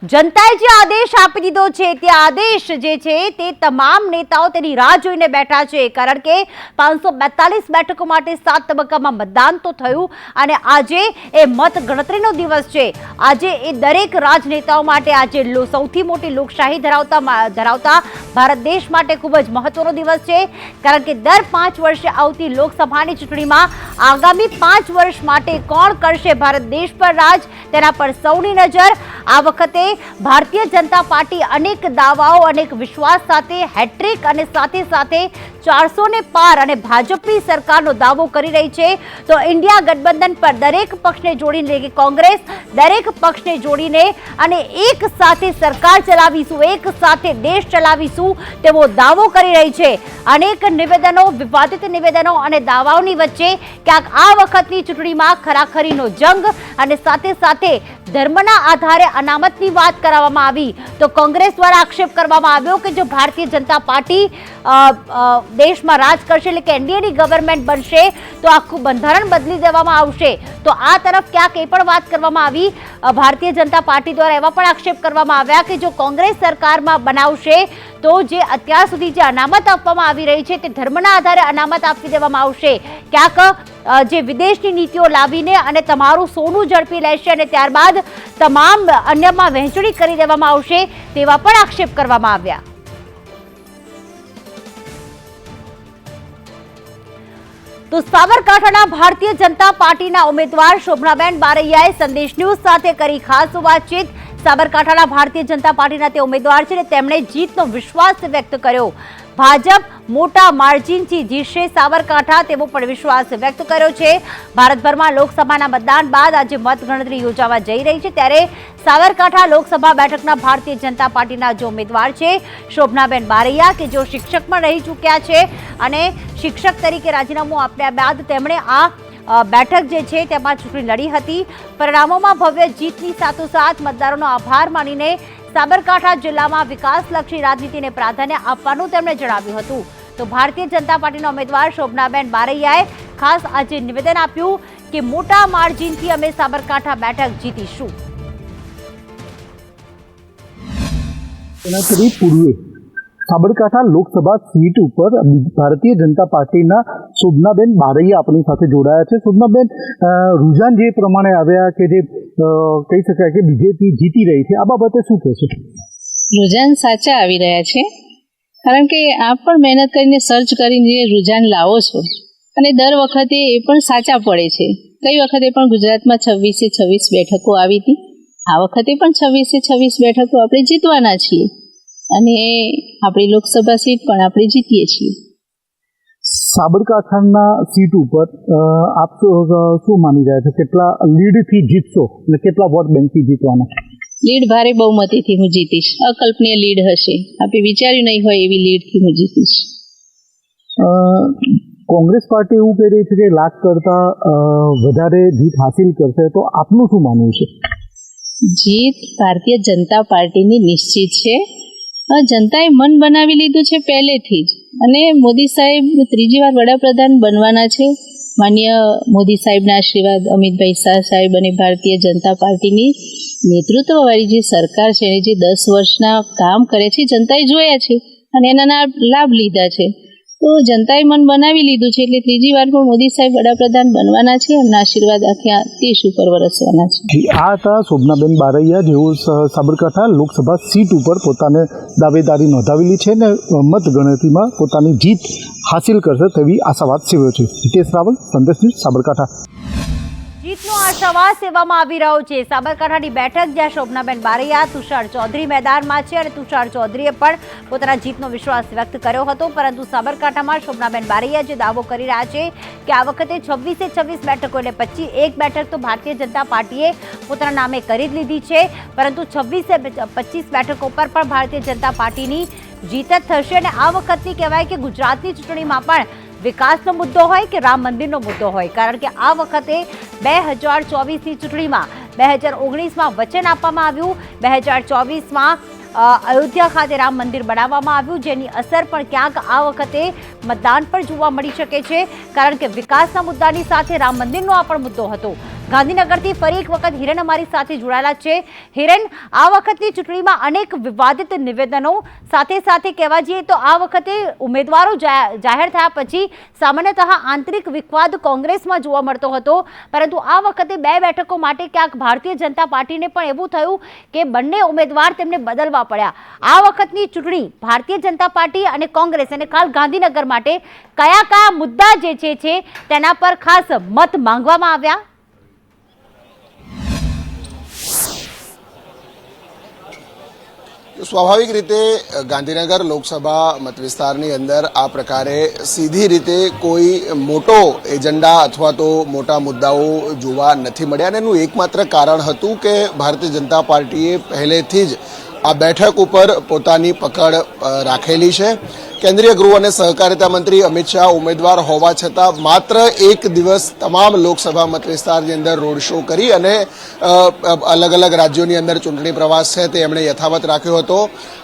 जनताए जे आदेश आपी दीधो छे ते आदेश जे छे ते तमाम नेताओं तेनी राह जोईने बैठा छे कारण के 542 બેઠકો માટે 7 તબક્કામાં મતદાન તો થયું અને આજે એ મત ગણતરીનો દિવસ છે। આજે એ દરેક રાજનેતાઓ માટે આજે સૌથી મોટી લોકશાહી ધરાવતા ભારત દેશ માટે ખૂબ જ મહત્વનો દિવસ છે કારણ કે દર 5 વર્ષે આવતી લોકસભાની ચૂંટણીમાં આગામી 5 વર્ષ માટે કોણ કરશે ભારત દેશ પર રાજ તેના પર સૌની નજર। આ વખતે भारतीय जनता पार्टी अनेक दावाओं अनेक विश्वास साथे हेट्रिक अने साथे साथे 400 ने पार अने भाजपनी सरकारनो दावो करी रही छे। तो इंडिया गठबंधन पर दरेक पक्षने जोड़ीने के कांग्रेस दरेक पक्षने जोड़ीने अने एक साथे सरकार चलावीशुं एक साथे देश चलावीशुं तेवो दावो करी रही छे। अनेक निवेदनों विवादित निवेदनों अने दावाओनी वच्चे क्यांक आ वखतनी चूंटणीमां खराखरीनो जंग अने साथे साथे धर्मना आधारे अनामतनी बात करावामां आवी तो कांग्रेस द्वारा आक्षेप करवामां आव्यो के जो भारतीय जनता पार्टी देश में राज करशे એટલે કે એનડીએની ગવર્નમેન્ટ બનશે તો આખું બંધારણ બદલી દેવામાં આવશે। તો આ તરફ ક્યાંક એ પણ વાત કરવામાં આવી ભારતીય જનતા પાર્ટી દ્વારા એવા પણ આક્ષેપ કરવામાં આવ્યા કે જો કોંગ્રેસ સરકારમાં બનાવશે તો જે અત્યાર સુધી જે અનામત આપવામાં આવી રહી છે તે ધર્મના આધારે અનામત આપી દેવામાં આવશે। ક્યાંક જે વિદેશની નીતિઓ લાવીને અને તમારું સોનું ઝડપી લેશે અને ત્યારબાદ તમામ અન્યમાં વહેંચણી કરી દેવામાં આવશે તેવા પણ આક્ષેપ કરવામાં આવ્યા। तो साबरकांठाना भारतीय जनता पार्टीना उम्मीदवार शोभनाबेन बारैयाए संदेश न्यूज साथे करी खास वातचीत। साबरकांठाना भारतीय जनता पार्टीना ते उम्मीदवार छे तेमणे जीतनो विश्वास व्यक्त कर्यो। भाजप मोटा मार्जिनथी जीतशे साबरकांठा तेवो पण विश्वास व्यक्त कर्यो छे। भारतभरमां लोकसभाना मतदान बाद आज मतगणतरी योजावा जई रही छे त्यारे साबरकांठा लोकसभा बैठकना भारतीय जनता पार्टीना जो उम्मीदवार छे शोभनाबेन बारैया के जो शिक्षकमां रही चूक्या छे अने शिक्षक तरीके राजीनामું આપ્યા બાદ તેમણે આ બેઠક જે છે તેમાં ચૂંટણી લડી હતી। પરિણામોમાં ભવ્ય જીતની સાથોસાથ મતદારોનો આભાર માનીને સાબરકાંઠા જિલ્લામાં વિકાસલક્ષી રાજનીતિને પ્રાધાન્ય આપવાનું તેમણે જણાવ્યું હતું। તો ભારતીય જનતા પાર્ટીના ઉમેદવાર શોભનાબેન બારૈયાએ ખાસ આજે નિવેદન આપ્યું કે મોટા માર્જિનથી અમે સાબરકાંઠા બેઠક જીતીશું। साबरकांठा लोकसभा सीट पर भारतीय जनता पार्टी शोभनाबेन बारैया अपनी साथे जोड़ाया है। शोभनाबेन, रुझान जे प्रमाणे आव्या के जे कही शकाय के बीजेपी जीती रही है, आ बाबते शुं कहेशो? रुझान साचा आवी रह्या छे कारण के आप पण मेहनत करीने सर्च करीने रुझान लावो छो अने दर वखते ए पण साचा पड़े छे। कई वखते पण गुजरातमां 26 બેઠકો આવી હતી, आ वखते पण 26 બેઠકો આપણે જીતવાના છીએ અને આપણી લોકસભા સીટ પણ આપણે જીતીએ છીએ। સાબરકાંઠાના સીટ ઉપર આપ શું માની રહ્યા છો, કેટલા લીડથી જીતશો અને કેટલા વોટ બેંકથી જીતવાના? લીડ ભારે બહુમતીથી હું જીતીશ, અકલ્પનીય લીડ હશે, આપણે વિચાર્યું નહીં હોય એવી લીડથી હું જીતીશ। કોંગ્રેસ પાર્ટી એવું કહી રહી છે કે લાખ કરતા વધારે જીત હાસિલ કરશે, તો આપનું શું માનવું છે? જીત ભારતીય જનતા પાર્ટીની નિશ્ચિત છે। जनताए मन बनावी लीधुं छे पहलेथी ज अने मोदी साहेब त्रीजी वार वडाप्रधान बनवाना छे। माननीय मोदी साहेबना आशीर्वाद, अमित भाई शाह साहेब अने भारतीय जनता पार्टीनी नेतृत्ववाળી जे सरकार छे जे 10 વર્ષના काम करे छे जनताए जोया छे अने एना लाभ लीधा छे। तो जनताए मन बनावी लीधुं छे એટલે ત્રીજી વાર પણ મોદી સાહેબ વડાપ્રધાન બનવાના છે, એમના આશીર્વાદ આખા દેશ ઉપર વરસવાના છે। આ હતા શોભનાબેન બારૈયા, જેઓ સાબરકાંઠા લોકસભા સીટ ઉપર પોતાને દાવેદારી નોંધાવેલી છે ને મતગણતરીમાં પોતાની જીત હાસિલ કરશે તેવી આશાવાદ સેવ્યો છે। હિતેશ રાવલ, સંદેશ ન્યૂઝ, સાબરકાંઠા। જીતનો આશાવાદ સેવામાં આવી રહ્યો છે। સાબરકાંઠાની બેઠક જ્યાં શોભનાબેન બારૈયા, તુષાર ચૌધરી મેદાનમાં છે અને તુષાર ચૌધરીએ પણ પોતાના જીતનો વિશ્વાસ વ્યક્ત કર્યો હતો, પરંતુ સાબરકાંઠામાં શોભનાબેન બારૈયા જે દાવો કરી રહ્યા છે કે આ વખતે 26 બેઠકો એટલે 25 બેઠક તો ભારતીય જનતા પાર્ટીએ પોતાના નામે કરી જ લીધી છે, પરંતુ 25 બેઠકો પર પણ ભારતીય જનતા પાર્ટીની જીત જ થશે। અને આ વખતની કહેવાય કે ગુજરાતની ચૂંટણીમાં પણ વિકાસનો મુદ્દો હોય કે રામ મંદિરનો મુદ્દો હોય, કારણ કે આ વખતે 2024ની ચૂંટણીમાં 2019માં વચન આપવામાં આવ્યું, 2024માં અયોધ્યા ખાતે રામ મંદિર બનાવવામાં આવ્યું, જેની અસર પણ ક્યાંક આ વખતે મતદાન પર જોવા મળી શકે છે, કારણ કે વિકાસના મુદ્દાની સાથે રામ મંદિરનો આ પણ મુદ્દો હતો। ગાંધીનગરથી ફરી એક વખત હિરેન અમારી સાથે જોડાયેલા છે. હિરેન, આ વખતની ચૂંટણીમાં અનેક વિવાદિત નિવેદનો, સાથે સાથે કહેવા જઈએ તો આ વખતે ઉમેદવારો જાહેર થયા પછી સામાન્યતઃ આંતરિક વિવાદ કોંગ્રેસમાં જોવા મળતો હતો, પરંતુ આ વખતે 2 બેઠકો માટે ક્યાંક ભારતીય જનતા પાર્ટીને પણ એવું થયું કે બંને ઉમેદવાર તેમને બદલવા પડ્યા. આ વખતની ચૂંટણી ભારતીય જનતા પાર્ટી અને કોંગ્રેસ અને ખાસ ગાંધીનગર માટે કયા મુદ્દા જે છે તેના પર ખાસ મત માંગવામાં આવ્યા? સ્વાભાવિક રીતે ગાંધીનગર લોકસભા મતવિસ્તારની અંદર આ પ્રકારે સીધી રીતે કોઈ મોટો એજન્ડા અથવા તો મોટા મુદ્દાઓ જોવા નથી મળ્યા અને એનું એકમાત્ર કારણ હતું કે ભારતીય જનતા પાર્ટીએ પહેલેથી જ આ બેઠક ઉપર પોતાની પકડ રાખેલી છે. કેન્દ્રીય ગૃહ અને સહકારિતા મંત્રી અમિત શાહ ઉમેદવાર હોવા છતાં માત્ર એક દિવસ તમામ લોકસભા મતવિસ્તારની અંદર રોડ શો કરી અને અલગ અલગ રાજ્યોની અંદર ચૂંટણી પ્રવાસ છે તે એમણે યથાવત રાખ્યો હતો.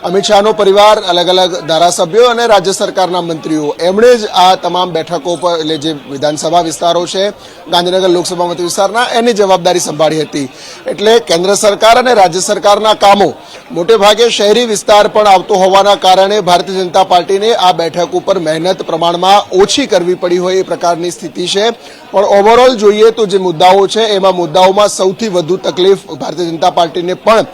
અમિત શાહનો પરિવાર, અલગ અલગ ધારાસભ્યો અને રાજ્ય સરકારના મંત્રીઓ એમણે જ આ તમામ બેઠકો પર એટલે જે વિધાનસભા વિસ્તારો છે ગાંધીનગર લોકસભા મતવિસ્તારના એની જવાબદારી સંભાળી હતી. એટલે કેન્દ્ર સરકાર અને રાજ્ય સરકારના કામો મોટે ભાગે શહેરી વિસ્તાર પણ આવતો હોવાના કારણે ભારતીય જનતા પાર્ટીને આ બેઠક ઉપર મહેનત પ્રમાણમાં ઓછી કરવી પડી હોય એ પ્રકારની સ્થિતિ છે. પણ ઓવરઓલ જોઈએ તો જે મુદ્દાઓ છે એમાં મુદ્દાઓમાં સૌથી વધુ તકલીફ ભારતીય જનતા પાર્ટીને પણ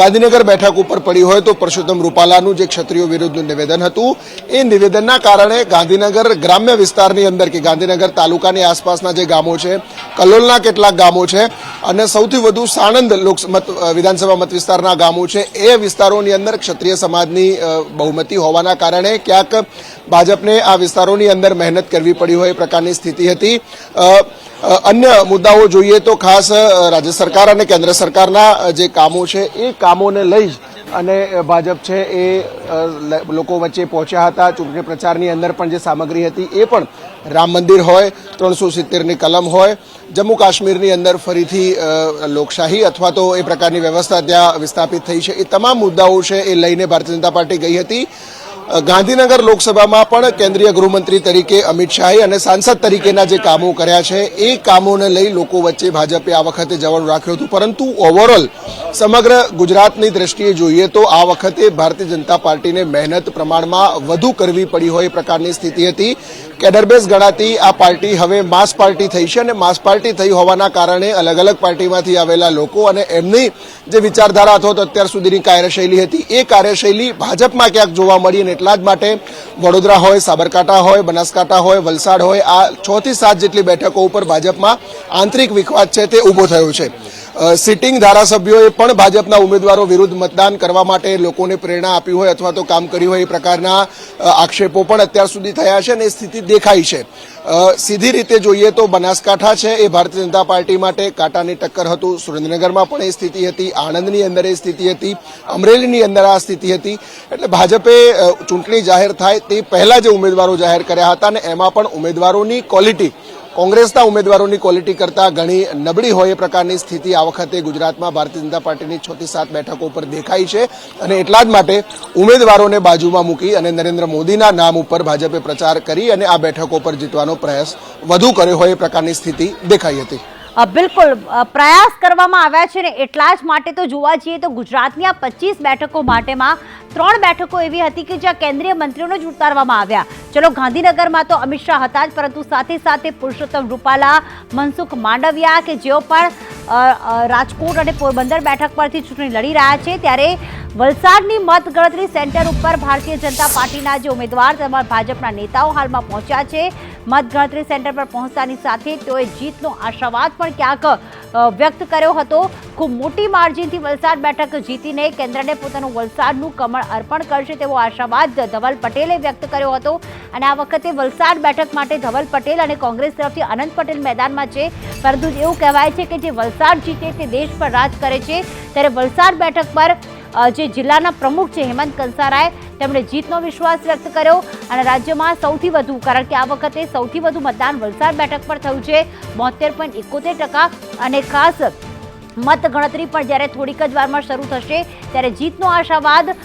ગાંધીનગર બેઠક ઉપર પડી હોય તો પરસોત્તમ રૂપાલાનું જે ક્ષત્રિયો વિરુદ્ધનું નિવેદન હતું એ નિવેદનના કારણે ગાંધીનગર ગ્રામ્ય વિસ્તારની અંદર કે ગાંધીનગર તાલુકાની આસપાસના જે ગામો છે, કલોલના કેટલાક ગામો છે અને સૌથી વધુ સાણંદ વિધાનસભા મત વિસ્તારના ગામો છે એ વિસ્તારોની અંદર ક્ષત્રિય સમાજની બહુમતી હોવાના કારણે ક્યાંક ભાજપને આ વિસ્તારોની અંદર મહેનત કરવી પડી હોય એ પ્રકારની સ્થિતિ હતી. અન્ય મુદ્દાઓ જોઈએ તો ખાસ રાજ્ય સરકાર અને કેન્દ્ર સરકારના જે કામો છે એ કામોને લઈ જ અને ભાજપ છે એ લોકો વચ્ચે પહોંચ્યા હતા. ચૂંટણી પ્રચારની અંદર પણ જે સામગ્રી હતી એ પણ રામ મંદિર હોય, 370ની કલમ હોય, જમ્મુ કાશ્મીરની અંદર ફરીથી લોકશાહી અથવા તો એ પ્રકારની વ્યવસ્થા ત્યાં વિસ્થાપિત થઈ છે, એ તમામ મુદ્દાઓ છે એ લઈને ભારતીય જનતા પાર્ટી ગઈ હતી. ગાંધીનગર લોકસભામાં પણ કેન્દ્રીય ગૃહમંત્રી તરીકે અમિત શાહે અને સાંસદ તરીકેના જે કામો કર્યા છે એ કામોને લઈ લોકો વચ્ચે ભાજપે આ વખતે જવાનું રાખ્યું હતું. પરંતુ ઓવરઓલ સમગ્ર ગુજરાતની દ્રષ્ટિએ જોઈએ તો આ વખતે ભારતીય જનતા પાર્ટીને મહેનત પ્રમાણમાં વધુ કરવી પડી હોય એ પ્રકારની સ્થિતિ હતી. કેડરબેઝ ગણાતી આ પાર્ટી હવે માસ પાર્ટી થઈ છે અને માસ પાર્ટી થઈ હોવાના કારણે અલગ અલગ પાર્ટીમાંથી આવેલા લોકો અને એમની જે વિચારધારા અથવા તો અત્યાર સુધીની કાર્યશૈલી હતી એ કાર્યશૈલી ભાજપમાં ક્યાંક જોવા મળી અને એટલા જ માટે વડોદરા હોય, સાબરકાંઠા હોય, બનાસકાંઠા હોય, વલસાડ હોય, આ 6 થી 7 જેટલી બેઠકો ઉપર ભાજપમાં આંતરિક વિખવાદ છે તે ઊભો થયો છે. સિટિંગ ધારાસભ્યોએ પણ ભાજપના ઉમેદવારો વિરુદ્ધ મતદાન કરવા માટે લોકોને પ્રેરણા આપી હોય અથવા તો કામ કર્યું હોય એ પ્રકારના આક્ષેપો પણ અત્યાર સુધી થયા છે અને એ સ્થિતિ દેખાઈ છે. સીધી રીતે જોઈએ તો બનાસકાંઠા છે એ ભારતીય જનતા પાર્ટી માટે કાંટાની ટક્કર હતું. સુરેન્દ્રનગરમાં પણ એ સ્થિતિ હતી, આણંદની અંદર એ સ્થિતિ હતી, અમરેલીની અંદર આ સ્થિતિ હતી. એટલે ભાજપે ચૂંટણી જાહેર થાય તે પહેલા જે ઉમેદવારો જાહેર કર્યા હતા અને એમાં પણ ઉમેદવારોની ક્વોલિટી કોંગ્રેસના ઉમેદવારોની ક્વોલિટી કરતાં ઘણી નબળી હોય એ પ્રકારની સ્થિતિ આ વખતે ગુજરાતમાં ભારતીય જનતા પાર્ટીની 6 થી 7 બેઠકો પર દેખાઈ છે અને એટલા જ માટે ઉમેદવારોને બાજુમાં મૂકી અને નરેન્દ્ર મોદીના નામ ઉપર ભાજપે પ્રચાર કરી અને આ બેઠકો પર જીતવાનો પ્રયાસ વધુ કર્યો હોય એ પ્રકારની સ્થિતિ દેખાઈ હતી. બિલકુલ પ્રયાસ કરવામાં આવ્યા છે ને એટલા જ માટે તો જોવા જઈએ તો ગુજરાતની આ 25 બેઠકો માટેમાં 3 બેઠકો એવી હતી કે જ્યાં કેન્દ્રીય મંત્રીઓને જ ઉતારવામાં આવ્યા. ચલો ગાંધીનગરમાં તો અમિત શાહ હતા જ, પરંતુ સાથે સાથે પુરુષોત્તમ રૂપાલા, મનસુખ માંડવિયા કે જેઓ પણ રાજકોટ અને પોરબંદર બેઠક પરથી ચૂંટણી લડી રહ્યા છે, ત્યારે વલસાડની મતગણતરી સેન્ટર ઉપર ભારતીય જનતા પાર્ટીના જે ઉમેદવાર તેમજ ભાજપના નેતાઓ હાલમાં પહોંચ્યા છે. મતગણતરી સેન્ટર પર પહોંચતાની સાથે તેઓએ જીતનો આશાવાદ પણ ક્યાંક વ્યક્ત કર્યો હતો. ખૂબ મોટી માર્જિનથી વલસાડ બેઠક જીતીને કેન્દ્રને પોતાનું વલસાડનું કમળ અર્પણ કરશે તેવો આશાવાદ ધવલ પટેલે વ્યક્ત કર્યો હતો. અને આ વખતે વલસાડ બેઠક માટે ધવલ પટેલ અને કોંગ્રેસ તરફથી અનંત પટેલ મેદાનમાં છે, પરંતુ એવું કહેવાય છે કે જે વલસાડ જીતે તે દેશ પર રાજ કરે છે. ત્યારે વલસાડ બેઠક પર જે જિલ્લાના પ્રમુખ છે હેમંત કંસારાએ તેમણે જીતનો વિશ્વાસ વ્યક્ત કર્યો અને રાજ્યમાં સૌથી વધુ, કારણ કે આ વખતે સૌથી વધુ મતદાન વલસાડ બેઠક પર થયું છે 72.71%. અને ખાસ મતગણતરી પણ જ્યારે થોડીક જ વારમાં શરૂ થશે ત્યારે જીતનો આશાવાદ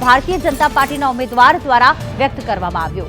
ભારતીય જનતા પાર્ટીના ઉમેદવાર દ્વારા વ્યક્ત કરવામાં આવ્યો.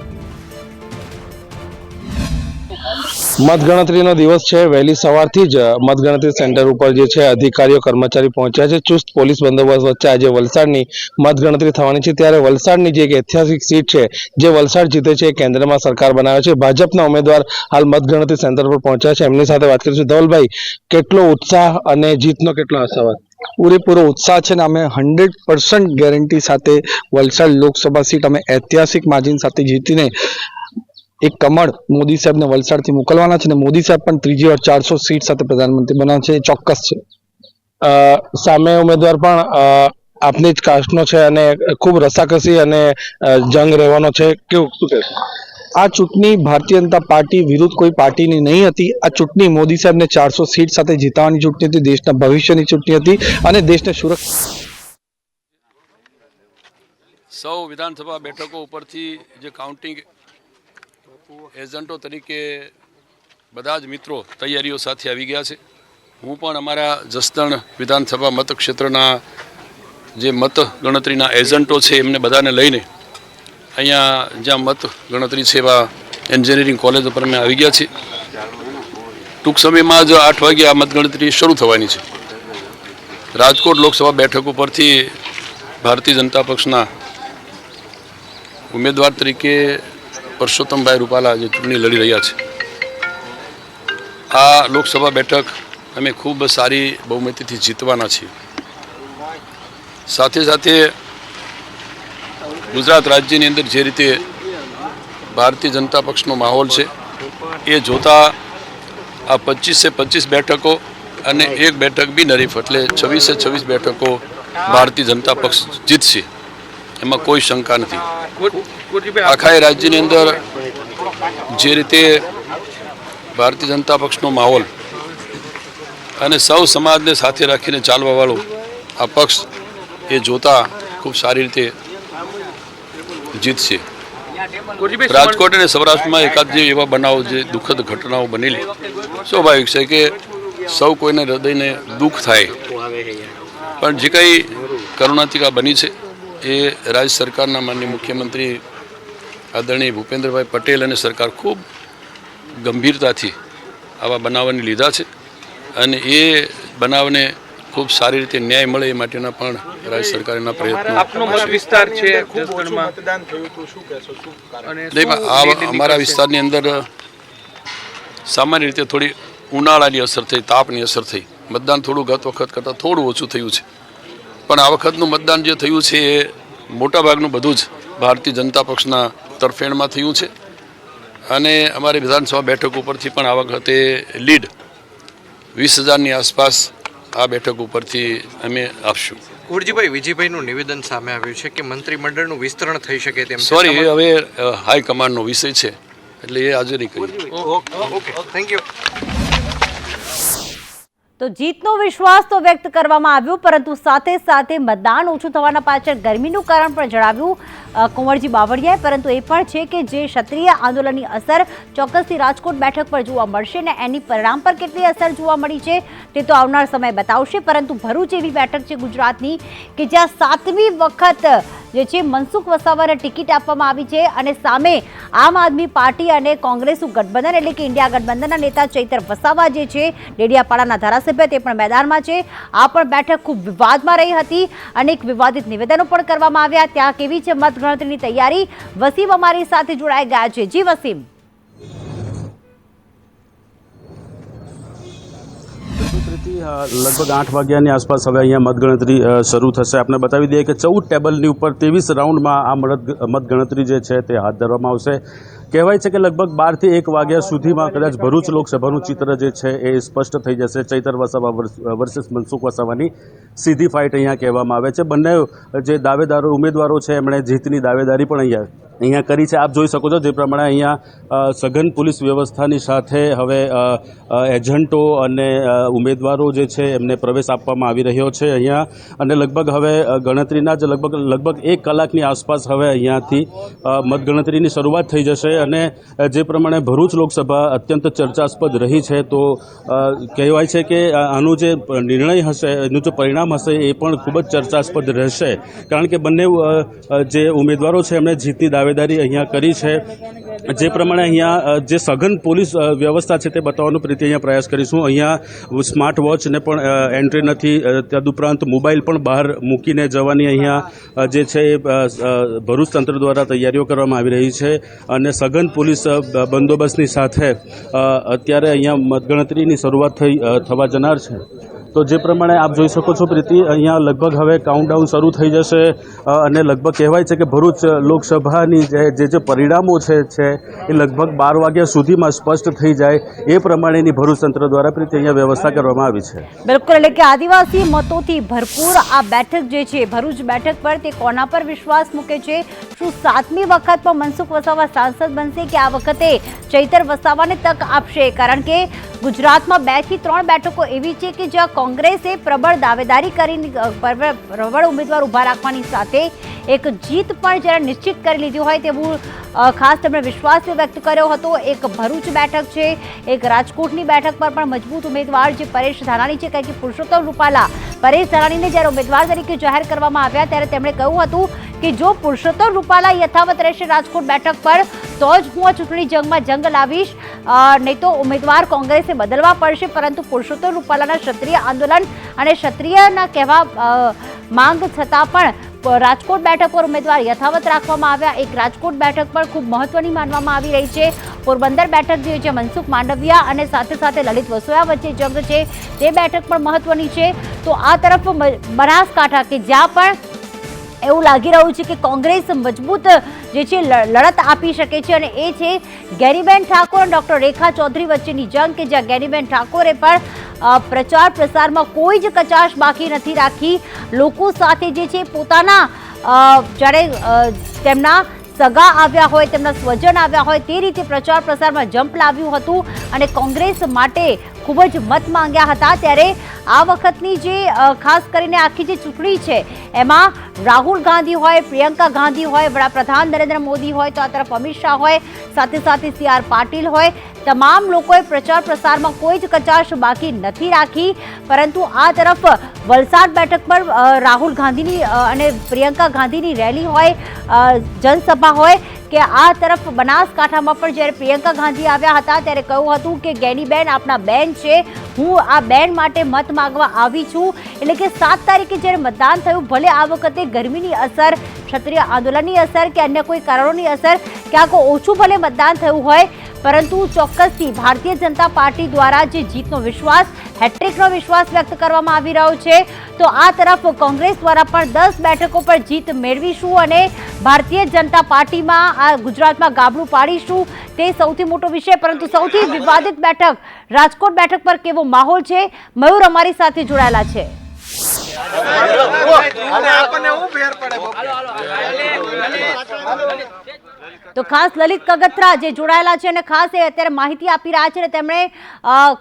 મતગણતરીનો દિવસ છે. વહેલી સવારથી જ મતગણતરી સેન્ટર ઉપર જે છે અધિકારીઓ કર્મચારી પહોંચ્યા છે. ચુસ્ત પોલીસ બંદોબસ્ત વચ્ચે આજે વલસાડની મતગણતરી થવાની છે. ત્યારે વલસાડની જે એક ઐતિહાસિક સીટ છે, જે વલસાડ જીતે છે, એ કેન્દ્રમાં સરકાર બનાવે છે. ભાજપના ઉમેદવાર હાલ મતગણતરી સેન્ટર પર પહોંચ્યા છે. એમની સાથે વાત કરીશું. ધવલભાઈ, કેટલો ઉત્સાહ અને જીતનો કેટલો આશાવાદ? પૂરેપૂરો ઉત્સાહ છે ને અમે 100% ગેરંટી સાથે વલસાડ લોકસભા સીટ અમે ઐતિહાસિક માર્જિન સાથે જીતીને એક કમળ મોદી સાહેબને વલસાડથી મોકલવાના છે. ને મોદી સાહેબ પણ ત્રીજી વાર 400 સીટ સાથે પ્રધાનમંત્રી બનાવશે, એ ચોક્કસ છે. સામે ઉમેદવાર પણ આપની જ કાસ્ટનો છે અને ખૂબ રસાકસી અને જંગ રહેવાનો છે. કેવું શું કહેશો? આ ચૂંટણી ભારતીય જનતા પાર્ટી વિરુદ્ધ કોઈ પાર્ટીની નહીં હતી. આ ચૂંટણી મોદી સાહેબને 400 સીટ સાથે જીતવાની ચૂંટણી હતી, દેશના ભવિષ્યની ચૂંટણી હતી અને દેશને સુરક્ષા. સૌ વિધાનસભા બેઠકો ઉપરથી જે કાઉન્ટિંગ એજન્ટો તરીકે બધા જ મિત્રો તૈયારીઓ સાથે આવી ગયા છે. હું પણ અમારા જસદણ વિધાનસભા મતક્ષેત્રના જે મત ગણતરીના એજન્ટો છે એમને બધાને લઈને અહીંયા જ્યાં મત ગણતરી છે એવા એન્જિનિયરિંગ કોલેજ ઉપર અમે આવી ગયા છીએ. ટૂંક સમયમાં જ 8 વાગે આ મતગણતરી શરૂ થવાની છે. રાજકોટ લોકસભા બેઠક ઉપરથી ભારતીય જનતા પક્ષના ઉમેદવાર તરીકે પરસોત્તમભાઈ રૂપાલા જે ચૂંટણી લડી રહ્યા છે. આ લોકસભા બેઠક અમે ખૂબ સારી બહુમતીથી જીતવાના છીએ. સાથે સાથે ગુજરાત રાજ્યની અંદર જે રીતે ભારતીય જનતા પક્ષનો માહોલ છે એ જોતા આ 25 બેઠકો અને એક બેઠક બી નરીફ, એટલે 26 બેઠકો ભારતીય જનતા પક્ષ જીતશે, એમાં કોઈ શંકા નથી. આખા રાજ્યની અંદર જે રીતે ભારતીય જનતા પક્ષનો માહોલ અને સૌ સમાજને સાથે રાખીને ચાલવાવાળો આ પક્ષ એ જોતા ખૂબ સારી રીતે જીતશે. રાજકોટ અને સૌરાષ્ટ્રમાં એકાદ જે એવા બનાવો, જે દુઃખદ ઘટનાઓ બનેલી, સ્વાભાવિક છે કે સૌ કોઈને હૃદયને દુઃખ થાય, પણ જે કંઈ કરુણાંતિકા બની છે એ રાજ્ય સરકારના માનનીય મુખ્યમંત્રી આદરણીય ભૂપેન્દ્રભાઈ પટેલ અને સરકાર ખૂબ ગંભીરતાથી આવા બનાવોને લીધા છે અને એ બનાવને ખૂબ સારી રીતે ન્યાય મળે એ માટેના પણ રાજ્ય સરકારના પ્રયત્નો. અમારા વિસ્તારની અંદર સામાન્ય રીતે થોડી ઉનાળાની અસર થઈ, તાપની અસર થઈ. મતદાન થોડું ગત વખત કરતાં થોડું ઓછું થયું છે, પણ આ વખતનું મતદાન જે થયું છે એ મોટાભાગનું બધું જ ભારતીય જનતા પક્ષના તરફેણમાં થયું છે અને અમારી વિધાનસભા બેઠક ઉપરથી પણ આ વખતે લીડ 20,000ની આસપાસ આ બેઠક ઉપરથી અમે આપશું. કુરજીભાઈ, વિજયભાઈનું નિવેદન સામે આવ્યું છે કે મંત્રીમંડળનું વિસ્તરણ થઈ શકે તેમ. સોરી, એ હવે હાઈકમાન્ડનો વિષય છે એટલે એ આજે નહીં કરીએ. Okay, thank you. તો જીતનો વિશ્વાસ તો વ્યક્ત કરવામાં આવ્યો, પરંતુ સાથે સાથે મતદાન ઓછું થવાના પાછળ ગરમીનું કારણ પણ જણાવ્યું કુંવરજી બાવળિયાએ. પરંતુ એ પણ છે કે જે ક્ષત્રિય આંદોલનની અસર ચોક્કસથી રાજકોટ બેઠક પર જોવા મળશે ને એની પરિણામ પર કેટલી અસર જોવા મળી છે તે તો આવનાર સમય બતાવશે. પરંતુ ભરૂચ એવી બેઠક છે ગુજરાતની કે જ્યાં 7મી વખત જે છે મનસુખ વસાવાને ટિકિટ આપવામાં આવી છે અને સામે આમ આદમી પાર્ટી અને કોંગ્રેસનું ગઠબંધન એટલે કે ઇન્ડિયા ગઠબંધનના નેતા ચૈતર વસાવા જે છે, ડેડિયાપાડાના ધારાસભ્ય, તે પણ મેદાનમાં છે. આ પણ બેઠક ખૂબ વિવાદમાં રહી હતી. અનેક વિવાદિત નિવેદનો પણ કરવામાં આવ્યા. ત્યાં કેવી છે મતગણતરીની તૈયારી? વસીમ અમારી સાથે જોડાઈ ગયા છે. જી વસીમ. લગભગ 8 વાગ્યાની આસપાસ હવે અહીંયા મતગણતરી શરૂ થશે. આપણે બતાવી દઈએ કે 14 ટેબલની ઉપર 23 રાઉન્ડમાં આ મતગણતરી જે છે તે હાથ ધરવામાં આવશે. કહેવાય છે કે લગભગ 12 થી 1 વાગ્યા સુધીમાં કદાચ ભરૂચ લોકસભાનું ચિત્ર જે છે એ સ્પષ્ટ થઈ જશે. ચૈતર વસાવા વર્સિસ મનસુખ વસાવાની સીધી ફાઇટ અહીંયા કહેવામાં આવે છે. બંને જે દાવેદારો ઉમેદવારો છે એમણે જીતની દાવેદારી પણ અહીંયા કરી છે. આપ જોઈ શકો છો જે પ્રમાણે અહીંયા સઘન પોલીસ વ્યવસ્થાની સાથે હવે એજન્ટો અને ઉમેદવારો જે છે એમને પ્રવેશ આપવામાં આવી રહ્યો છે અહીંયા. અને લગભગ હવે ગણતરીના જ લગભગ 1 કલાકની આસપાસ હવે અહીંયાથી મતગણતરીની શરૂઆત થઈ જશે. અને જે પ્રમાણે ભરૂચ લોકસભા અત્યંત ચર્ચાસ્પદ રહી છે, તો કહેવાય છે કે આનું જે નિર્ણય હશે, એનું જે પરિણામ હશે એ પણ ખૂબ જ ચર્ચાસ્પદ રહેશે. કારણ કે બંને જે ઉમેદવારો છે એમણે જીતની દાવેદારી દાવેદારી અહીંયા કરી છે. જે પ્રમાણે અહીંયા જે સઘન પોલીસ વ્યવસ્થા છે તે બતાવવાનો પ્રીતિ અહીંયા પ્રયાસ કરીશું. અહીંયા સ્માર્ટ વોચને પણ એન્ટ્રી નથી, તદુપરાંત મોબાઈલ પણ બહાર મૂકીને જવાની અહીંયા જે છે એ ભરૂચ તંત્ર દ્વારા તૈયારીઓ કરવામાં આવી રહી છે અને સઘન પોલીસ બંદોબસ્તની સાથે અત્યારે અહીંયા મતગણતરીની શરૂઆત થવા જનાર છે. તો જે પ્રમાણે આપ જોઈ શકો છો પ્રીતિ, અહીંયા લગભગ હવે કાઉન્ટડાઉન શરૂ થઈ જશે અને લગભગ કહેવાય છે કે ભરૂચ લોકસભાની જે પરિણામો છે એ લગભગ 12 વાગ્યા સુધીમાં સ્પષ્ટ થઈ જાય એ પ્રમાણેની ભરૂચ તંત્ર દ્વારા પ્રીતિ અહીંયા વ્યવસ્થા કરવામાં આવી છે. બિલકુલ, એટલે કે આદિવાસી મતોથી ભરપૂર આ બેઠક જે છે ભરૂચ બેઠક પર, તે કોના પર વિશ્વાસ મૂકે છે? શું 7મી વખત પણ મનસુખ વસાવા સાંસદ બનશે કે આ વખતે ચૈતર વસાવાને તક આપશે? કારણ કે ગુજરાતમાં 2 થી 3 બેઠકો એવી છે કે જ્યાં કોંગ્રેસે પ્રબળ દાવેદારી કરીને પ્રબળ ઉમેદવાર ઊભા રાખવાની સાથે એક જીત પણ જ્યારે નિશ્ચિત કરી લીધી હોય તેવું ખાસ તેમણે વિશ્વાસ વ્યક્ત કર્યો હતો. એક ભરૂચ બેઠક છે, એક રાજકોટની બેઠક પર પણ મજબૂત ઉમેદવાર જે પરેશ ધાનાણી છે, કારણ કે પુરુષોત્તમ રૂપાલા પરેશ ધાનાણીને જ્યારે ઉમેદવાર તરીકે જાહેર કરવામાં આવ્યા ત્યારે તેમણે કહ્યું હતું કે જો પુરુષોત્તમ રૂપાલા યથાવત રહેશે રાજકોટ બેઠક પર તો જ હું આ ચૂંટણી જંગમાં જંગ લાવીશ, નહીં તો ઉમેદવાર કોંગ્રેસે બદલવા પડશે. પરંતુ પુરુષોત્તમ રૂપાલાના ક્ષત્રિય આંદોલન અને ક્ષત્રિયના કહેવા માંગ છતાં પણ રાજકોટ બેઠક પર ઉમેદવાર યથાવત રાખવામાં આવ્યા. એક રાજકોટ બેઠક પર ખૂબ મહત્વની માનવામાં આવી રહી છે. પોરબંદર બેઠક જે છે મનસુખ માંડવિયા અને સાથે સાથે લલિત વસોયા વચ્ચે જંગ છે, તે બેઠક પણ મહત્વની છે. તો આ તરફ બનાસકાંઠા કે જ્યાં પણ એવું લાગી રહ્યું છે કે કોંગ્રેસ મજબૂત જે છે લડત આપી શકે છે અને એ છે ગેનીબેન ઠાકોર અને ડોક્ટર રેખા ચૌધરી વચ્ચેની જંગ, કે જ્યાં ગેનીબેન ઠાકોરે પણ પ્રચાર પ્રસારમાં કોઈ જ કચાશ બાકી નથી રાખી. લોકો સાથે જે છે પોતાના જ્યારે તેમના સગા આવ્યા હોય, તેમના સ્વજન આવ્યા હોય તે રીતે પ્રચાર પ્રસારમાં જંપ લાવ્યું હતું અને કોંગ્રેસ માટે ખૂબ જ મત માંગ્યા હતા. ત્યારે આ વખતની જે ખાસ કરીને આખી જે ચૂંટણી છે એમાં રાહુલ ગાંધી હોય, પ્રિયંકા ગાંધી હોય, વડાપ્રધાન નરેન્દ્ર મોદી હોય, તો આ તરફ અમિત શાહ હોય, સાથે સાથે CR પાટીલ હોય, તમામ લોકોએ પ્રચાર પ્રસારમાં કોઈ જ કચાશ બાકી નથી રાખી. પરંતુ આ તરફ વલસાડ બેઠક પર રાહુલ ગાંધીની અને પ્રિયંકા ગાંધીની રેલી હોય, જનસભા હોય, કે આ તરફ બનાસકાંઠામાં પણ જ્યારે પ્રિયંકા ગાંધી આવ્યા હતા ત્યારે કહ્યું હતું કે ગેનીબેન આપણા બેન છે, હું આ બેન માટે મત માંગવા આવી છું. એટલે કે 7 તારીખે જ્યારે મતદાન થયું, ભલે આ વખતે ગરમીની અસર, ક્ષત્રિય આંદોલનની અસર કે અન્ય કોઈ કારણોની અસર ક્યાંક ઓછું ભલે મતદાન થયું હોય, પરંતુ ચોક્કસથી ભારતીય જનતા પાર્ટી દ્વારા જે જીતનો વિશ્વાસ, હેટ્રિકનો વિશ્વાસ વ્યક્ત કરવામાં આવી રહ્યો છે. તો આ તરફ કોંગ્રેસ દ્વારા પણ 10 બેઠકો પર જીત મેળવીશું અને ભારતીય જનતા પાર્ટીમાં આ ગુજરાતમાં ગાબડું પાડીશું, તે સૌથી મોટો વિષય. પરંતુ સૌથી વિવાદિત બેઠક રાજકોટ બેઠક પર કેવો માહોલ છે? મયુર અમારી સાથે જોડાયેલા છે. તો ખાસ લલિત કગથરા જે જોડાયેલા છે અને ખાસ એ અત્યારે માહિતી આપી રહ્યા છે અને તેમણે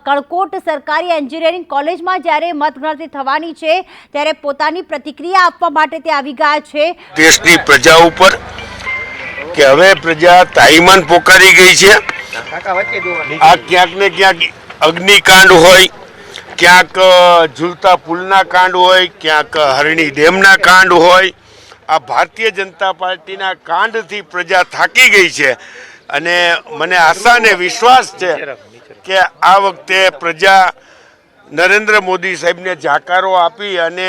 કળકોટ સરકારી એન્જિનિયરિંગ કોલેજમાં જ્યારે મતગણતરી થવાની છે ત્યારે પોતાની પ્રતિક્રિયા આપવા માટે તે આવી ગયા છે. દેશની પ્રજા ઉપર કે હવે પ્રજા તાઈમાન પોકારી ગઈ છે. આ ક્યાંક ને ક્યાંક અગ્નિકાંડ હોય, ક્યાંક ઝૂલતા પુલના કાંડ હોય, ક્યાંક હરણી ડેમના કાંડ હોય, આ ભારતીય જનતા પાર્ટીના કાંડથી પ્રજા થાકી ગઈ છે અને મને આશા અને વિશ્વાસ છે કે આ વખતે પ્રજા નરેન્દ્ર મોદી સાહેબને જાકારો આપી અને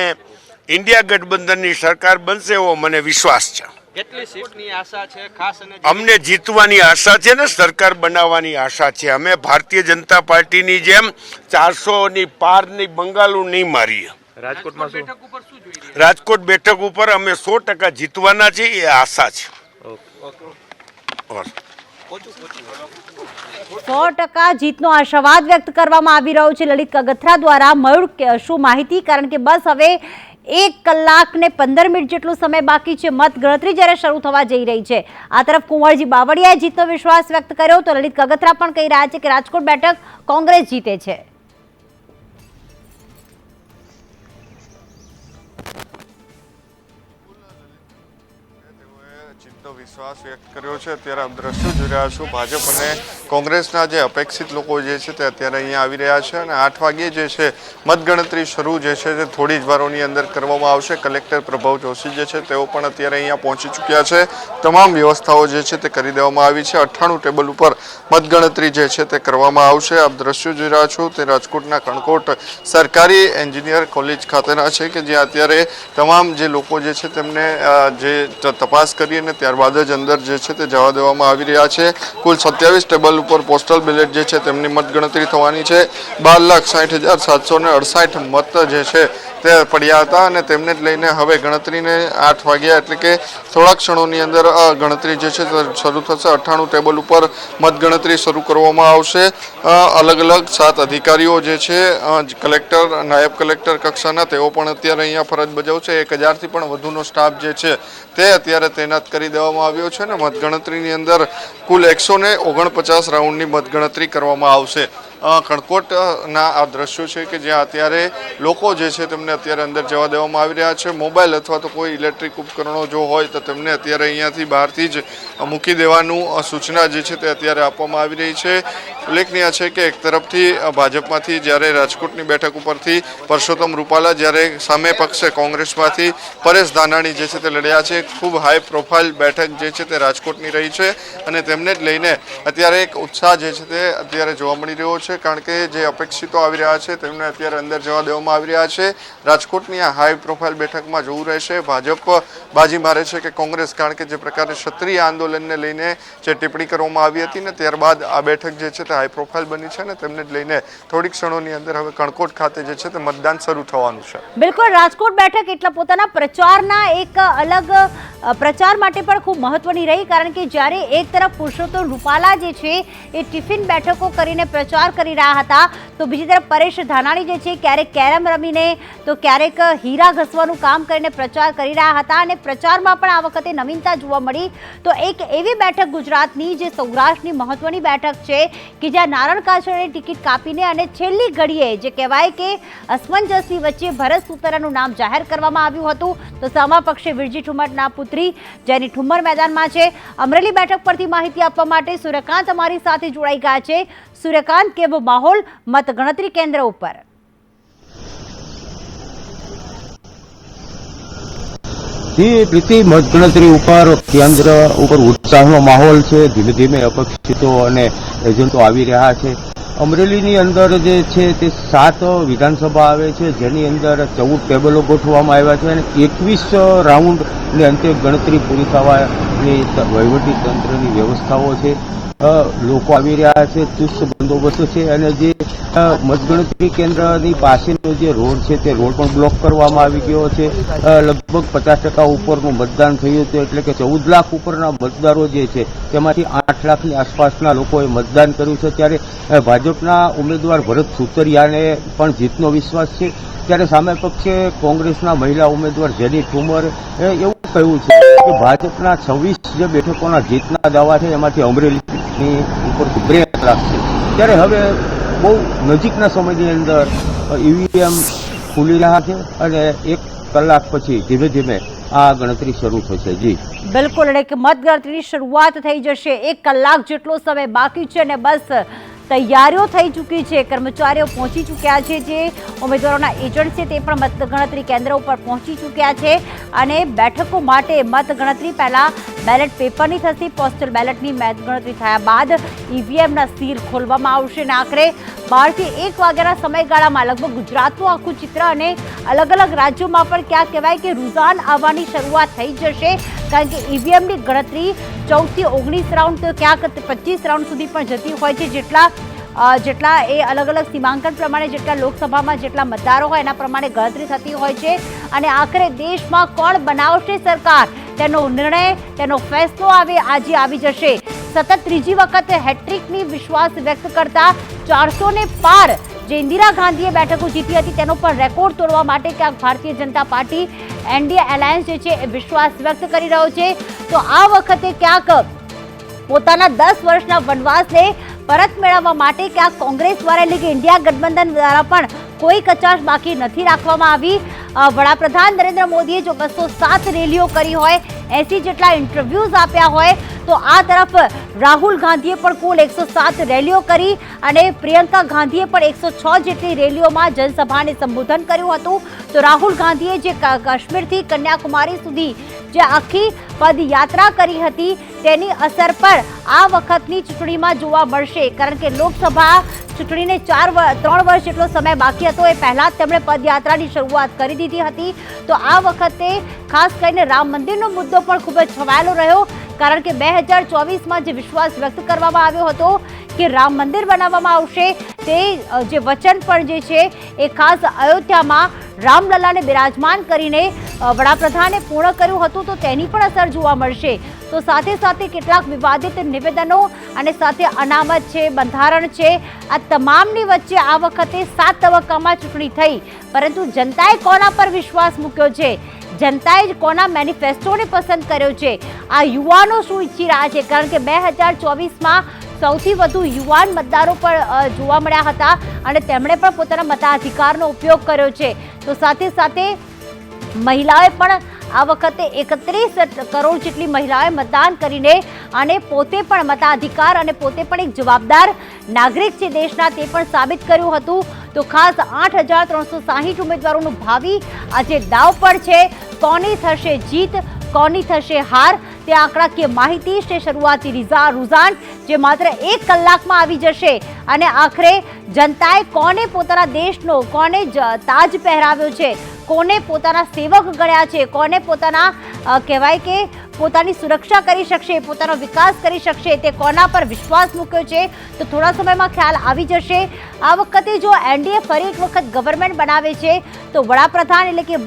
ઇન્ડિયા ગઠબંધનની સરકાર બનશે એવો મને વિશ્વાસ છે. કેટલી સીટની આશા છે ખાસ? અને અમને જીતવાની આશા છે ને સરકાર બનાવવાની આશા છે. અમે ભારતીય જનતા પાર્ટીની જેમ 400ની પારની બંગાળું નહીં મારીએ. રાજકોટ બેઠક ઉપર અમે 100% જીતવાના છીએ, એ આશા છે. 100% જીતનો આશાવાદ વ્યક્ત કરવામાં આવી રહ્યો છે લલિત કગથરા દ્વારા. મયુર, શું માહિતી? કારણ કે બસ હવે 1 કલાક ને 15 મિનિટ જેટલો સમય બાકી છે મતગણતરી જ્યારે શરૂ થવા જઈ રહી છે. આ તરફ કુંવરજી બાવળિયાએ જીતનો વિશ્વાસ વ્યક્ત કર્યો, તો લલિત કગથરા પણ કહી રહ્યા છે કે રાજકોટ બેઠક કોંગ્રેસ જીતે છે. જીતનો વિશ્વાસ વ્યક્ત કર્યો છે. અત્યારે આપ દ્રશ્યો જોઈ રહ્યા છો, ભાજપ અને કોંગ્રેસના જે અપેક્ષિત લોકો જે છે તે અત્યારે અહીંયા આવી રહ્યા છે અને 8 વાગ્યે જે છે મતગણતરી શરૂ જે છે તે થોડી જ વારોની અંદર કરવામાં આવશે. કલેક્ટર પ્રભાવ જોશી જે છે તેઓ પણ અત્યારે અહીંયા પહોંચી ચૂક્યા છે. તમામ વ્યવસ્થાઓ જે છે તે કરી દેવામાં આવી છે. 98 ટેબલ ઉપર મતગણતરી જે છે તે કરવામાં આવશે. આપ દ્રશ્યો જોઈ રહ્યા છો તે રાજકોટના કણકોટ સરકારી એન્જિનિયર કોલેજ ખાતેના છે કે જ્યાં અત્યારે તમામ જે લોકો જે છે તેમને જે તપાસ કરી અને ત્યારબાદ જ અંદર જે છે તે જવા દેવામાં આવી રહ્યા છે. કુલ 27 ટેબલ ઉપર પોસ્ટલ બેલેટ જે છે તેમની મતગણતરી થવાની છે. 12,60,768 મત જે છે તે પડ્યા હતા અને તેમને જ લઈને હવે ગણતરીને 8 વાગ્યા એટલે કે થોડા ક્ષણોની અંદર ગણતરી જે છે તે શરૂ થશે. 98 ટેબલ ઉપર મતગણતરી શરૂ કરવામાં આવશે. અલગ અલગ 7 અધિકારીઓ જે છે કલેક્ટર, નાયબ કલેક્ટર કક્ષાના તેઓ પણ અત્યારે અહીંયા ફરજ બજાવશે. 1000થી પણ વધુનો સ્ટાફ જે છે તે અત્યારે તૈનાત કરી દેવામાં આવ્યો છે અને મતગણતરીની અંદર કુલ 149 રાઉન્ડની મતગણતરી કરવામાં આવશે. કણકોટના આ દ્રશ્યો છે કે જ્યાં અત્યારે લોકો જે છે તેમને અત્યારે અંદર જવા દેવામાં આવી રહ્યા છે. મોબાઈલ અથવા તો કોઈ ઇલેક્ટ્રિક ઉપકરણો જો હોય તો તેમને અત્યારે અહીંયાથી બહારથી જ મૂકી દેવાનું સૂચના જે છે તે અત્યારે આપવામાં આવી રહી છે. ઉલ્લેખનીય છે કે એક તરફથી ભાજપમાંથી જ્યારે રાજકોટની બેઠક ઉપરથી પરસોત્તમ રૂપાલા, જ્યારે સામે પક્ષે કોંગ્રેસમાંથી પરેશ ધાનાણી જે છે તે લડ્યા છે. ખૂબ હાઈ પ્રોફાઇલ બેઠક જે છે તે રાજકોટની રહી છે અને તેમને જ લઈને અત્યારે એક ઉત્સાહ જે છે તે અત્યારે જોવા મળી રહ્યો છે. કારણ કે જે અપેક્ષિતો આવી રહ્યા છે તેમને અત્યારે અંદર જવા દેવામાં આવી રહ્યા છે. રાજકોટની આ હાઈ પ્રોફાઇલ બેઠકમાં જોવું રહેશે ભાજપ બાજી મારે છે કે કોંગ્રેસ, કારણ કે જે પ્રકારે ક્ષત્રિય આંદોલનને લઈને જે ટિપ્પણી કરવામાં આવી હતી ને ત્યારબાદ આ બેઠક જે છે તે હાઈ પ્રોફાઇલ બની છે અને તેમને જ લઈને થોડીક ક્ષણોની અંદર હવે કણકોટ ખાતે જે છે તે મતદાન શરૂ થવાનું છે. બિલકુલ, રાજકોટ બેઠક એટલા પોતાના પ્રચારના એક અલગ પ્રચાર માટે પણ ખૂબ મહત્વની રહી, કારણ કે જ્યારે એક તરફ પુરુષોત્તમ રૂપાલા જે છે એ ટિફિન બેઠકો કરીને પ્રચાર કરી રહ્યા હતા તો બીજી તરફ પરેશ ધાનાણી જે છે ક્યારેક કેરમ રમીને તો ક્યારેક હીરા ઘસવાનું કામ કરીને પ્રચાર કરી રહ્યા હતા અને પ્રચારમાં પણ આ વખતે નવીનતા જોવા મળી. તો એક એવી બેઠક ગુજરાતની જે સૌરાષ્ટ્રની મહત્વની બેઠક છે કે જ્યાં નારણ કાછડિયાની ટિકિટ કાપીને અને છેલ્લી ઘડીએ જે કહેવાય કે અસમંજસની વચ્ચે ભરત સુતરાનું નામ જાહેર કરવામાં આવ્યું હતું તો સામા પક્ષે વિરજી ઠુમ્મરના પુત્રી જેની ઠુમ્મર મેદાનમાં છે. અમરેલી બેઠક પરથી માહિતી આપવા માટે સૂર્યકાંત અમારી સાથે જોડાઈ ગયા છે. સૂર્યકાંત, કેવો માહોલ મતગણતરી કેન્દ્ર ઉપર? પ્રીતિ, મતગણતરી ઉપર કેન્દ્ર ઉપર ઉત્સાહનો માહોલ છે. ધીમે ધીમે અપેક્ષિતો અને એજન્ટો આવી રહ્યા છે. અમરેલીની અંદર જે છે તે 7 વિધાનસભા આવે છે જેની અંદર 14 ટેબલો ગોઠવવામાં આવ્યા છે અને 21 રાઉન્ડની અંતે ગણતરી પૂરી થવાની વહીવટી તંત્રની વ્યવસ્થાઓ છે. લોકો આવી રહ્યા છે, ચુસ્ત બંદોબસ્ત છે અને જે મતગણતરી કેન્દ્રની પાસેનો જે રોડ છે તે રોડ પણ બ્લોક કરવામાં આવી ગયો છે. લગભગ 50% ઉપરનું મતદાન થયું હતું, એટલે કે 14 લાખ ઉપરના મતદારો જે છે તેમાંથી 8 લાખની આસપાસના લોકોએ મતદાન કર્યું છે. ત્યારે ભાજપના ઉમેદવાર ભરત સુતરિયાને પણ જીતનો વિશ્વાસ છે. ત્યારે સામે પક્ષે કોંગ્રેસના મહિલા ઉમેદવાર જેની ઠુમ્મર એવું કહ્યું છે કે ભાજપના 26 જે બેઠકોના જીતના દાવા છે એમાંથી અમરેલીની ઉપર બ્રેક લાગશે. ત્યારે હવે બહુ નજીકના સમયની અંદર ઈવીએમ ખુલી રહ્યા છે અને 1 કલાક પછી ધીમે ધીમે આ ગણતરી શરૂ થશે. જી બિલકુલ, એટલે કે મતગણતરીની શરૂઆત થઈ જશે. 1 કલાક જેટલો સમય બાકી છે અને બસ તૈયારીઓ થઈ ચૂકી છે. કર્મચારીઓ પહોંચી ચૂક્યા છે, જે ઉમેદવારોના એજન્ટ છે તે પણ મતગણતરી કેન્દ્ર ઉપર પહોંચી ચૂક્યા છે અને બેઠકો માટે મતગણતરી પહેલા બેલેટ પેપરની થશે. પોસ્ટલ બેલેટની મતગણતરી થયા બાદ ઈવીએમના સીલ ખોલવામાં આવશે અને આખરે 12 થી 1 વાગ્યાના સમયગાળામાં લગભગ ગુજરાતનું આખું ચિત્ર અને અલગ અલગ રાજ્યોમાં પણ ક્યાંક કહેવાય કે રૂઝાન આવવાની શરૂઆત થઈ જશે, કારણ કે ઈવીએમની ગણતરી 14 થી 19 રાઉન્ડ તો ક્યાંક 25 રાઉન્ડ સુધી પણ જતી હોય છે. જેટલા એ અલગ અલગ સીમાંકન પ્રમાણે જેટલા લોકસભામાં જેટલા મતદારો હોય એના પ્રમાણે ગણતરી થતી હોય છે અને આખરે દેશમાં કોણ બનાવશે સરકાર તેનો નિર્ણય, તેનો ફેસલો આજે આવી જશે. સતત ત્રીજી વખત હેટ્રિકની વિશ્વાસ વ્યક્ત કરતા 400 ને પાર જે ઇન્દિરા ગાંધીએ બેઠકો જીતી હતી તેનો પણ રેકોર્ડ તોડવા માટે ક્યાંક Bharatiya Janata party NDA alliance જે છે એ વિશ્વાસ વ્યક્ત કરી રહ્યો છે. તો આ વખતે ક્યાંક પોતાના 10 વર્ષના વનવાસને પરત મેળવવા માટે ક્યાંક કોંગ્રેસ દ્વારા એટલે કે ઇન્ડિયા ગઠબંધન દ્વારા પણ કોઈ કચાશ બાકી નથી રાખવામાં આવી। વડાપ્રધાન નરેન્દ્ર મોદીએ જો 207 રેલીઓ કરી હોય, 80 જેટલા ઇન્ટરવ્યૂઝ આપ્યા હોય, તો આ તરફ રાહુલ ગાંધીએ પણ કુલ 107 રેલીઓ કરી અને પ્રિયંકા ગાંધીએ પણ 106 જેટલી રેલીઓમાં જનસભાને સંબોધન કર્યું હતું। તો રાહુલ ગાંધીએ જે કાશ્મીરથી કન્યાકુમારી સુધી જે આખી પદયાત્રા કરી હતી તેની અસર પર આ વખતની ચૂંટણીમાં જોવા મળશે, કારણ કે લોકસભા ચૂંટણીને 3 વર્ષ જેટલો સમય બાકી હતો। એ પહેલા જ તેમણે પદયાત્રાની શરૂઆત કરી દીધી હતી। તો આ વખતે ખાસ કરીને રામ મંદિરનો મુદ્દો પણ ખૂબ જ છવાયેલો રહ્યો, કારણ કે 2024માં જે વિશ્વાસ વ્યક્ત કરવામાં આવ્યો હતો કે રામ મંદિર બનાવવામાં આવશે, તે જે વચન પણ જે છે એ ખાસ અયોધ્યામાં રામલલ્લાને બિરાજમાન કરીને વડાપ્રધાને પૂર્ણ કર્યું હતું। તો તેની પણ અસર જોવા મળશે। તો સાથે સાથે કેટલાક વિવાદિત નિવેદનો અને સાથે અનામત છે, બંધારણ છે, આ તમામની વચ્ચે આ વખતે 7 તબક્કામાં ચૂંટણી થઈ, પરંતુ જનતાએ કોના પર વિશ્વાસ મૂક્યો છે, જનતાએ કોના મેનિફેસ્ટોને પસંદ કર્યો છે, આ યુવાનો શું ઈચ્છી રહ્યા છે, કારણ કે 2024માં સૌથી વધુ યુવાન મતદારો પણ જોવા મળ્યા હતા અને તેમણે પણ પોતાના મતાધિકારનો ઉપયોગ કર્યો છે। તો સાથે સાથે મહિલાઓએ પણ આ વખતે 31 કરોડ જેટલી મહિલાઓએ મતદાન કરીને અને પોતે પણ મતાધિકાર અને પોતે પણ એક જવાબદાર નાગરિક છે દેશના, તે પણ સાબિત કર્યું હતું। તો ખાસ 8,360 ઉમેદવારોનું ભાવિ આજે દાવ પર છે। કોની થશે જીત, કોની થશે હાર, તે આંકડાકીય માહિતી છે, શરૂઆતી રૂઝાન જે માત્ર 1 કલાકમાં આવી જશે અને આખરે જનતાએ કોને પોતાના દેશનો કોને તાજ પહેરાવ્યો છે, કોને પોતાના સેવક ગણ્યા છે, કોને પોતાના કહેવાય કે પોતાની સુરક્ષા કરી શકશે, પોતાનો વિકાસ કરી શકશે, તે કોના પર વિશ્વાસ મૂક્યો છે, તો થોડા સમયમાં ખ્યાલ આવી જશે। આ વખતે જો એનડીએ ફરી એક વખત ગવર્મેન્ટ બનાવે છે તો વડાપ્રધાન એટલે કે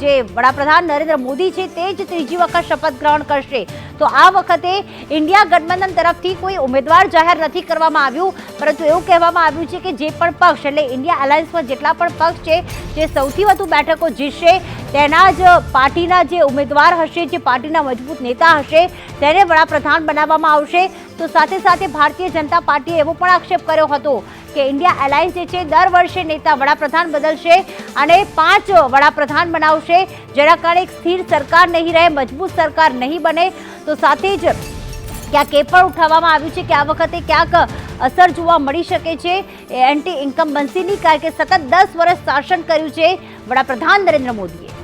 જે વડાપ્રધાન નરેન્દ્ર મોદી છે તે જ ત્રીજી વખત શપથ ગ્રહણ કરશે। તો આ વખતે ઇન્ડિયા ગઠબંધન તરફથી કોઈ ઉમેદવાર જાહેર નથી કરવામાં આવ્યું, પરંતુ એવું કહેવામાં આવ્યું છે કે જે પણ પક્ષ એટલે ઇન્ડિયા અલાયન્સમાં જેટલા પણ પક્ષ છે જે સૌથી વધુ બેઠકો જીતશે તેના જ પાર્ટીના જે ઉમેદવાર હશે, જે પાર્ટીના મજબૂત નેતા હશે, તેને વડાપ્રધાન બનાવવામાં આવશે। તો સાથે સાથે ભારતીય જનતા પાર્ટીએ એવો પણ આક્ષેપ કર્યો હતો કે ઇન્ડિયા એલાયન્સ જે છે દર વર્ષે નેતા વડાપ્રધાન બદલશે અને 5 વડાપ્રધાન બનાવશે, જેના કારણે એક સ્થિર સરકાર નહીં રહે, મજબૂત સરકાર નહીં બને। તો સાથે જ ક્યાંક એ પણ ઉઠાવવામાં આવ્યું છે કે આ વખતે ક્યાંક અસર જોવા મળી શકે છે એન્ટી ઇન્કમ્બન્સીની, કારણ કે સતત 10 વર્ષ શાસન કર્યું છે વડાપ્રધાન નરેન્દ્ર મોદીએ।